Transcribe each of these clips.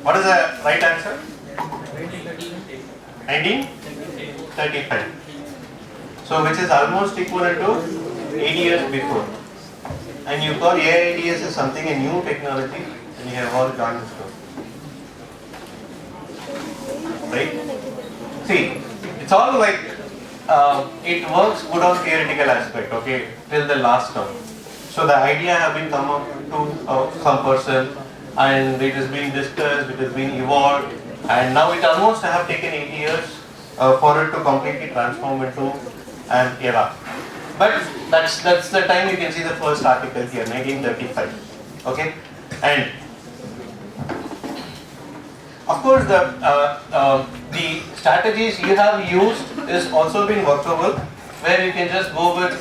What is the right answer? 1935. So which is almost equivalent to 80 years before. And you call AIDS as something a new technology, and you have all gone this road. Right? See, it's all like it works good on theoretical aspect, okay, till the last term. So the idea have been come up to some person, and it is being discussed, it is being evolved, and now it almost have taken 80 years for it to completely transform into an era. But that's the time you can see the first article here, 1935. Okay, and of course the strategies you have used is also been workable, where you can just go with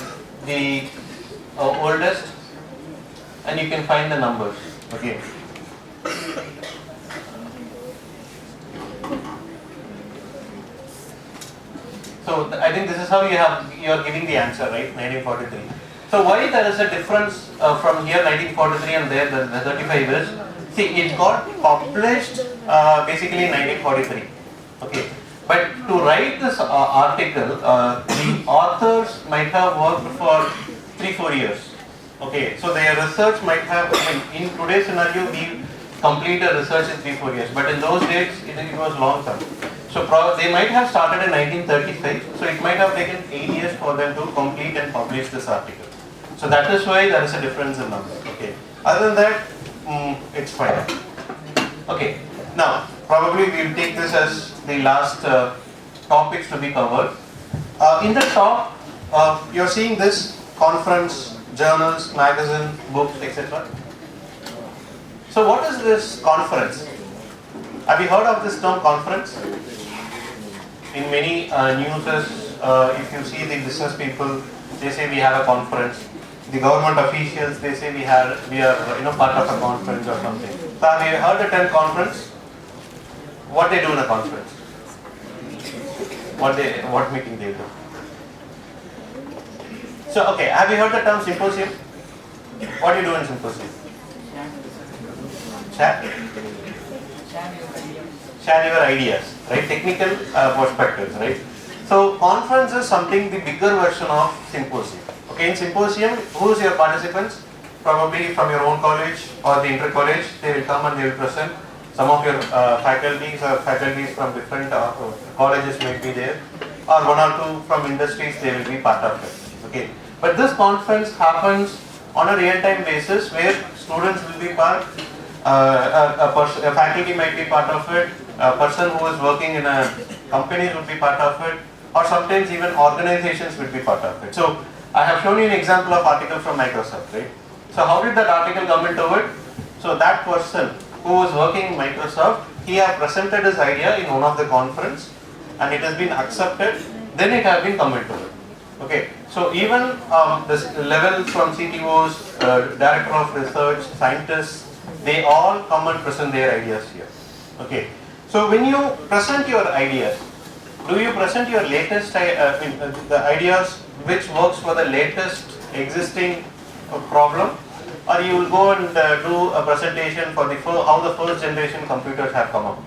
the oldest and you can find the numbers. Okay. So I think this is how you are giving the answer, right? 1943. So why there is a difference from here 1943 and there the 35 is, see, it got published basically in 1943. Okay. But to write this article, the authors might have worked for 3-4 years. Okay, so their research might have, in today's scenario, we complete a research in 3-4 years, but in those days it was long term. So they might have started in 1935, so it might have taken 8 years for them to complete and publish this article. So that is why there is a difference in number. Okay, other than that, it's fine. Okay, now probably we will take this as the last topics to be covered. In the top, you are seeing this conference, journals, magazine, books, etc. So what is this conference? Have you heard of this term conference? In many news, if you see the business people, they say we have a conference. The government officials, they say we are part of a conference or something. So have you heard the term conference? What they do in a conference? What meeting they do? So okay, have you heard the term symposium? What do you do in symposium? Share your ideas, right? Technical perspectives, right? So conference is something, the bigger version of symposium. Okay, in symposium, who is your participants? Probably from your own college or the inter-college, they will come and they will present. Some of your faculties or faculties from different colleges might be there, or one or two from industries, they will be part of it. Okay, but this conference happens on a real-time basis where students will be part, a faculty might be part of it, a person who is working in a company will be part of it, or sometimes even organizations will be part of it. So I have shown you an example of article from Microsoft, right? So how did that article come into it? So that person who was working in Microsoft, he had presented his idea in one of the conference and it has been accepted, then it has been come into it. Okay, so even this level from CTOs, Director of Research, scientists, they all come and present their ideas here. Okay, so when you present your ideas, do you present your latest, the ideas which works for the latest existing problem, or you will go and do a presentation for the how the first generation computers have come up?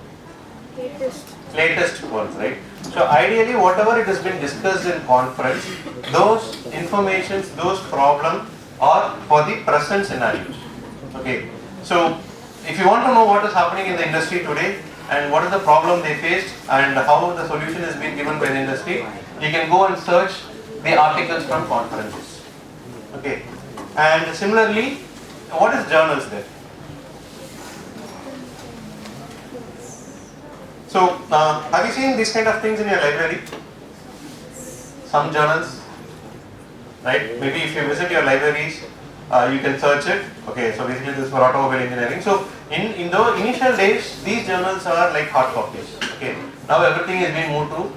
Latest ones, right? So ideally, whatever it has been discussed in conference, those informations, those problems are for the present scenarios. Okay, so if you want to know what is happening in the industry today and what is the problem they faced and how the solution is being given by the industry, you can go and search the articles from conferences. Okay, and similarly, what is journals there? So, have you seen these kind of things in your library? Some journals, right? Maybe if you visit your libraries, you can search it. Okay, so basically this is for automobile engineering. So, in the initial days, these journals are like hard copies. Okay, now everything is being moved to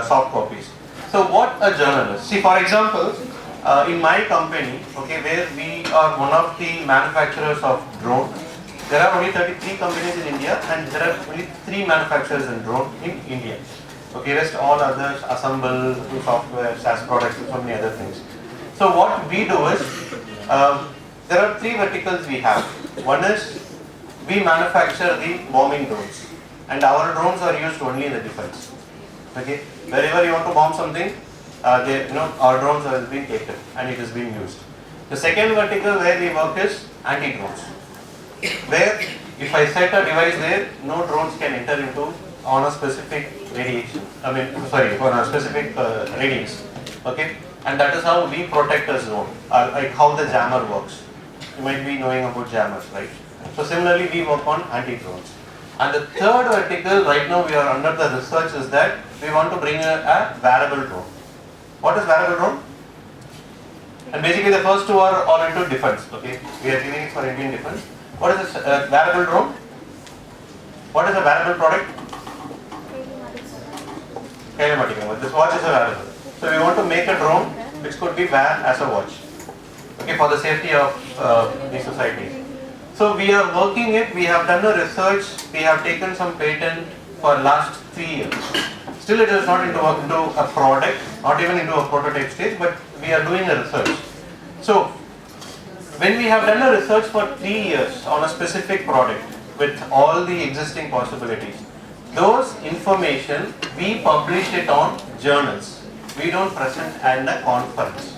soft copies. So, what a journal is? See, for example, in my company, okay, where we are one of the manufacturers of drone. There are only 33 companies in India and there are only 3 manufacturers in drone in India. Okay, rest all others assemble to software, SaaS products and so many other things. So what we do is, there are 3 verticals we have. One is we manufacture the bombing drones, and our drones are used only in the defense. Okay, wherever you want to bomb something, our drones have been taken and it is being used. The second vertical where we work is anti-drones, where if I set a device there, no drones can enter into on a specific radiation. On a specific radius. Okay, and that is how we protect a zone, like how the jammer works. You might be knowing about jammers, right? So similarly, we work on anti-drones. And the third vertical, right now we are under the research, is that we want to bring a wearable drone. What is wearable drone? And basically the first two are all into defense. Okay, we are giving it for Indian defense. What is this wearable drone? What is a wearable product? This watch is a wearable. So we want to make a drone which could be worn as a watch. Okay, for the safety of the society. So we are working it, we have done a research, we have taken some patent for last 3 years. Still it is not into a product, not even into a prototype stage, but we are doing a research. So when we have done a research for 3 years on a specific product with all the existing possibilities, those information we publish it on journals. We don't present at a conference.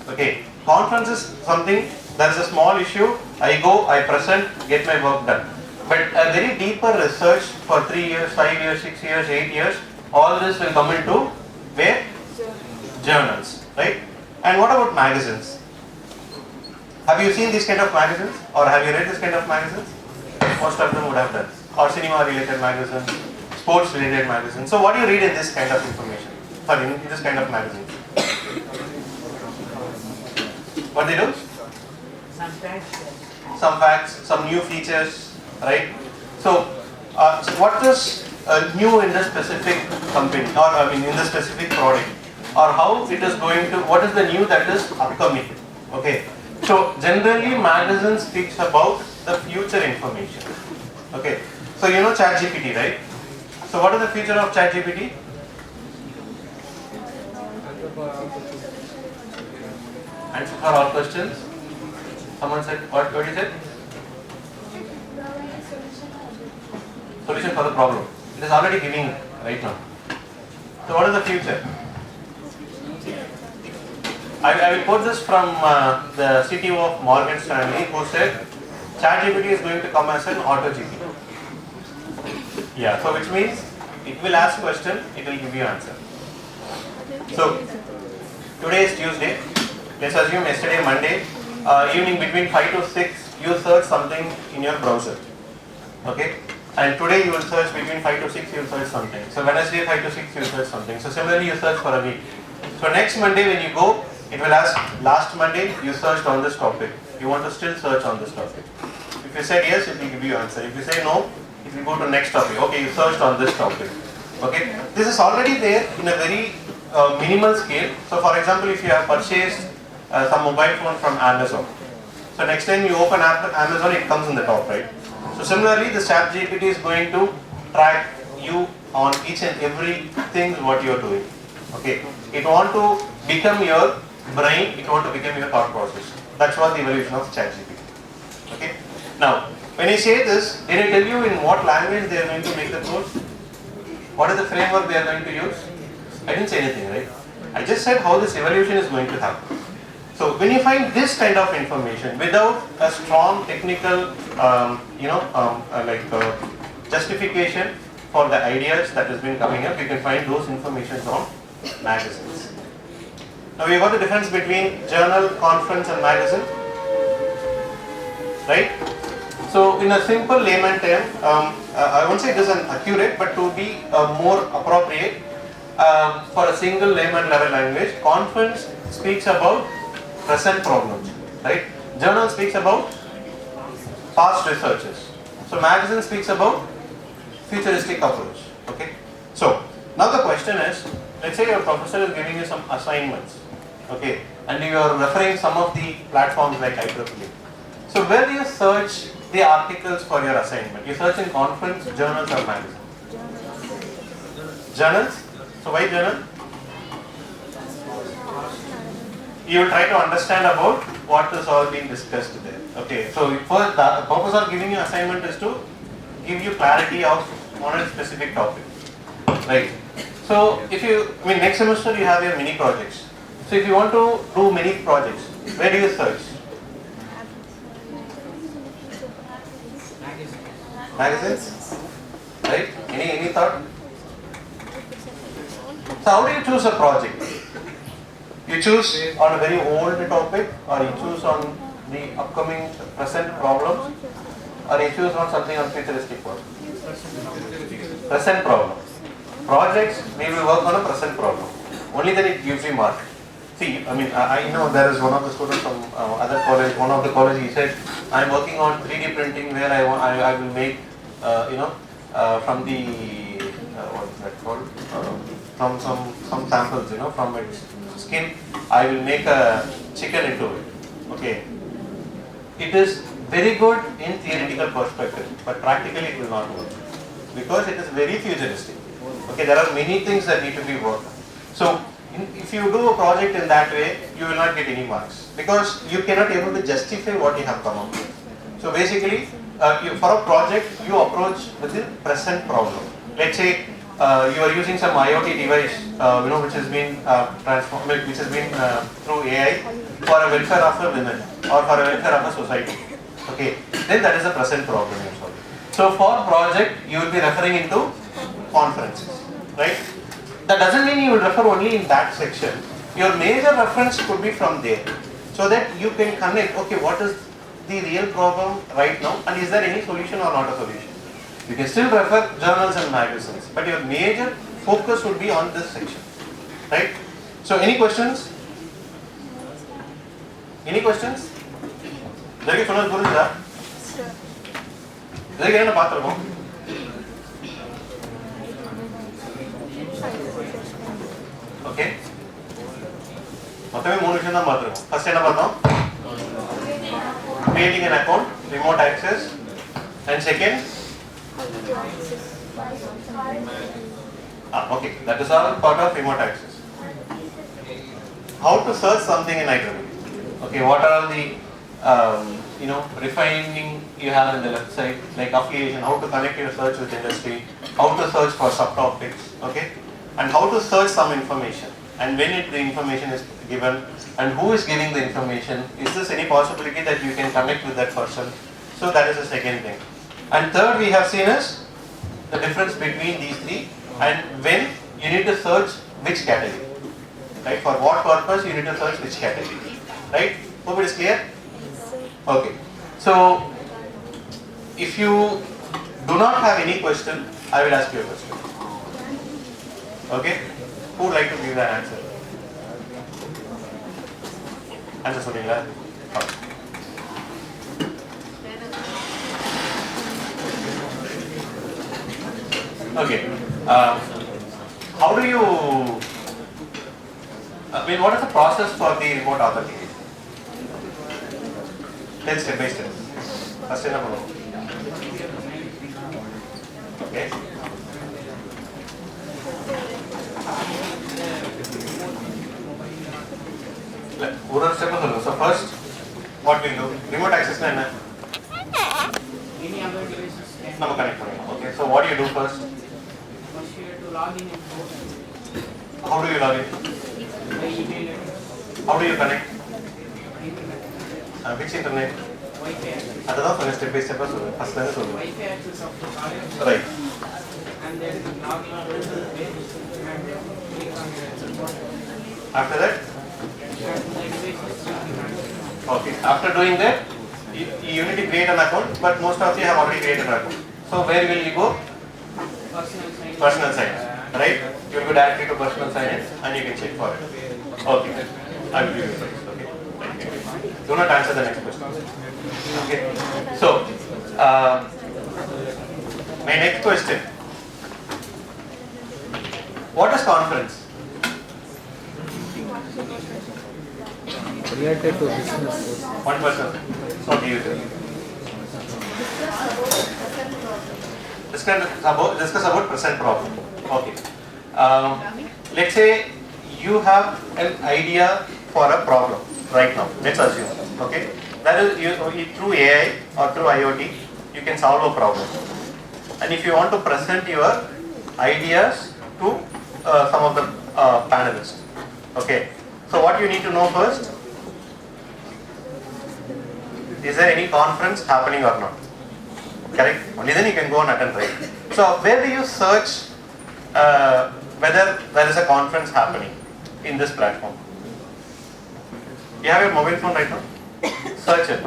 Okay, conference is something, there is a small issue, I go, I present, get my work done. But a very deeper research for 3 years, 5 years, 6 years, 8 years, all this will come into where? Journals, right? And what about magazines? Have you seen this kind of magazines, or have you read this kind of magazines? Most of them would have done. Or cinema related magazines, sports related magazines. So what do you read in this kind of information? Sorry, in this kind of magazine? What they do? Some facts, some new features, right? So what is new in the specific company, or in the specific product, or how it is going to, what is the new that is upcoming? Okay, so generally magazine speaks about the future information. Okay, so you know ChatGPT, right? So what is the future of ChatGPT? Answer for all questions. Someone said, what you said? Solution for the problem. It is already giving right now. So what is the future? I will quote this from the CTO of Morgan Stanley, who said ChatGPT is going to come as an auto GP. Yeah, so which means it will ask question, it will give you answer. So today is Tuesday. Let's assume yesterday Monday evening between 5 to 6 you search something in your browser. Okay, and today you will search between 5 to 6 you will search something. So Wednesday 5 to 6 you will search something. So similarly you search for a week. So next Monday when you go, it will ask, last Monday you searched on this topic. You want to still search on this topic. If you said yes, it will give you answer. If you say no, it will go to next topic. Okay, you searched on this topic. Okay, this is already there in a very minimal scale. So for example, if you have purchased some mobile phone from Amazon, so next time you open Amazon, it comes in the top, right? So similarly, the ChatGPT is going to track you on each and every thing what you are doing. Okay, it want to become your brain, it want to become your thought process. That's what the evolution of ChatGPT. Okay. Now, when I say this, did I tell you in what language they are going to make the code? What is the framework they are going to use? I didn't say anything, right? I just said how this evolution is going to happen. So when you find this kind of information without a strong technical, justification for the ideas that has been coming up, you can find those informations on magazines. Now we got the difference between journal, conference, and magazine, right? So in a simple layman term, I won't say this is accurate, but to be more appropriate for a single layman level language, conference speaks about present problems, right? Journal speaks about past researches. So magazine speaks about futuristic approach. Okay. So now the question is, let's say your professor is giving you some assignments, okay, and you are referring some of the platforms like IEEE. So where do you search the articles for your assignment? You search in conference, journals, or magazine? Journals. So why journal? You will try to understand about what is all being discussed there. Okay, so first the purpose of giving you assignment is to give you clarity of on a specific topic, right? So if you, I mean next semester you have your mini projects. So if you want to do many projects, where do you search? Magazines, right? Any thought? So how do you choose a project? You choose on a very old topic, or you choose on the upcoming present problems, or you choose on something on futuristic work? Present problem. Projects, we will work on a present problem. Only then it gives you mark. See, I mean, I know there is one of the students from other college, one of the college, he said, I am working on 3D printing where I will make, from the, what is that called? From some samples, from its skin, I will make a chicken into it. Okay. It is very good in theoretical perspective, but practically it will not work because it is very futuristic. Okay, there are many things that need to be worked. So, if you do a project in that way, you will not get any marks because you cannot able to justify what you have come up with. So basically, for a project, you approach with the present problem. Let's say you are using some IoT device, which has been transformed, which has been through AI for a welfare of a women or for a welfare of a society. Okay, then that is the present problem you solve. So for project, you will be referring into conferences, right? That doesn't mean you will refer only in that section. Your major reference could be from there, so that you can connect. Okay, what is the real problem right now, and is there any solution or not a solution? You can still refer journals and magazines, but your major focus would be on this section, right? So, any questions? Any questions? Jagi funnel purunda? Jagi enna paathirkom? Okay. மொத்தமே 3 விஷயம் தான் பார்த்திருக்கோம். First என்ன பார்த்தோம்? Creating an account, remote access, and second okay, that is all part of remote access. How to search something in IEEE. Okay, what are all the refining you have in the left side, like affiliation, how to connect your search with industry, how to search for subtopics, okay, and how to search some information, and when the information is given, and who is giving the information. Is there any possibility that you can connect with that person? So that is the second thing. And third we have seen is the difference between these three, and when you need to search which category, right? For what purpose you need to search which category, right? Hope it is clear? Okay. So if you do not have any question, I will ask you a question. Okay? Who would like to give that answer? Answer சொல்றீங்களா? Okay. How do you, what is the process for the remote authentication? Let's step by step. First என்ன பண்ணுவோம்? Okay. ஒரு step சொல்லுங்க. So first, what we'll do? Remote access na enna? நம்ம connect பண்ணலாம். Okay. So what do you do first? First you have to log in and go. How do you log in? By email. How do you connect? Internet. Which internet? Wi-Fi access. அதுதான் கொஞ்சம் step by ஸ்டெப்பா சொல்லுங்க. ஃபர்ஸ்ட்ல இருந்து சொல்லுங்க. Wi-Fi access of the college. Right. And then log in to the page and click on the support. After that? Databases. Okay. After doing that, you need to create an account, but most of you have already created an account. So where will you go? Personal sign. Personal sign, right? You will go directly to personal sign in and you can check for it. Okay. I will give you this. Okay. Thank you. Do not answer the next question. Okay. So, my next question. What is conference? Related to business. One person. What do you do? Discuss about present problem. Okay. Let's say you have an idea for a problem right now. Let's assume. Okay. That is, through AI or through IoT, you can solve a problem. And if you want to present your ideas to some of the panelists. Okay. So what you need to know first, is there any conference happening or not? Correct? Only then you can go and attend, right? So where do you search whether there is a conference happening in this platform? You have your mobile phone right now? Search it.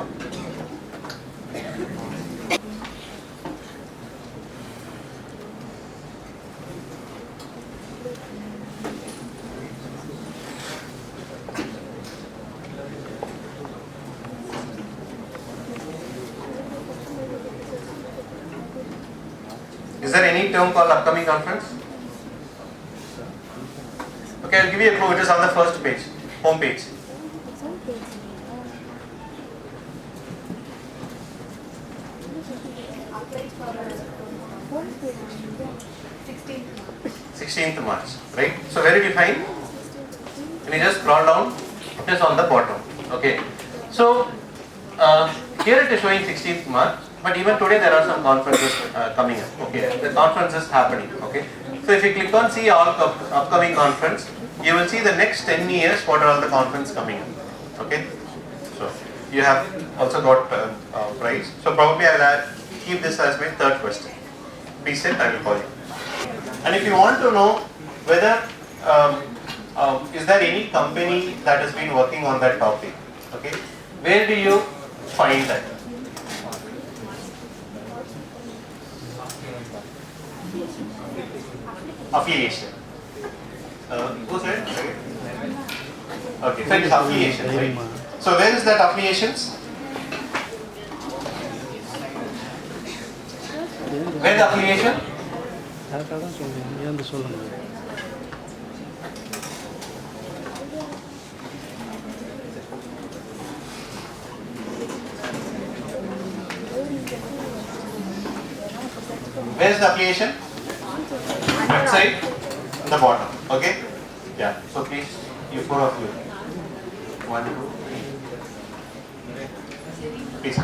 Is there any term called upcoming conference? Okay, I'll give you a clue. It is on the first page, home page. Sixteenth. 16th March, right? So where did you find? When you just scroll down, it is on the bottom. Okay. So here it is showing 16th March, but even today there are some conferences coming up. Okay, the conference is happening. Okay. So if you click on see all upcoming conference, you will see the next 10 years what are all the conference coming up. Okay. So you have also got prize. So probably I will keep this as my third question. Please sit, I will call you. And if you want to know whether is there any company that has been working on that topic, okay, where do you find that? Affiliation. Who said? Okay, so it is affiliation, right? So where is that affiliations? Where the affiliation? Where is the affiliation? Website on the bottom. Okay? Yeah. So please, you four of you. 1, 2, 3. Please.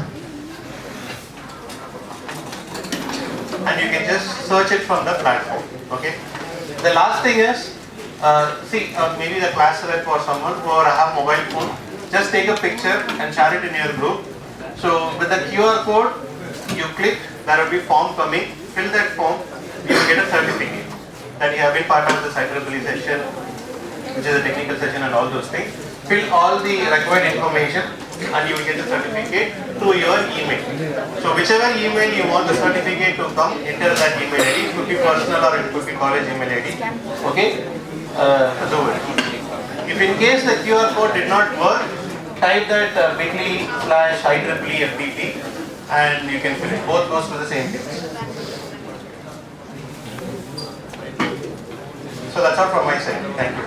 And you can just search it from the platform. Okay. The last thing is, maybe the class rep or someone who have mobile phone, just take a picture and share it in your group. So with the QR code, you click, there will be form coming. Fill that form, you will get a certificate that you have been part of the IEEE session, which is a technical session and all those things. Fill all the required information and you will get the certificate through your email. So whichever email you want the certificate to come, enter that email ID. It could be personal or it could be college email ID. Okay? Do it. If in case the QR code did not work, type that bit.ly/IEEE FTP and you can fill it. Both goes to the same thing. So that's all from my side. Thank you.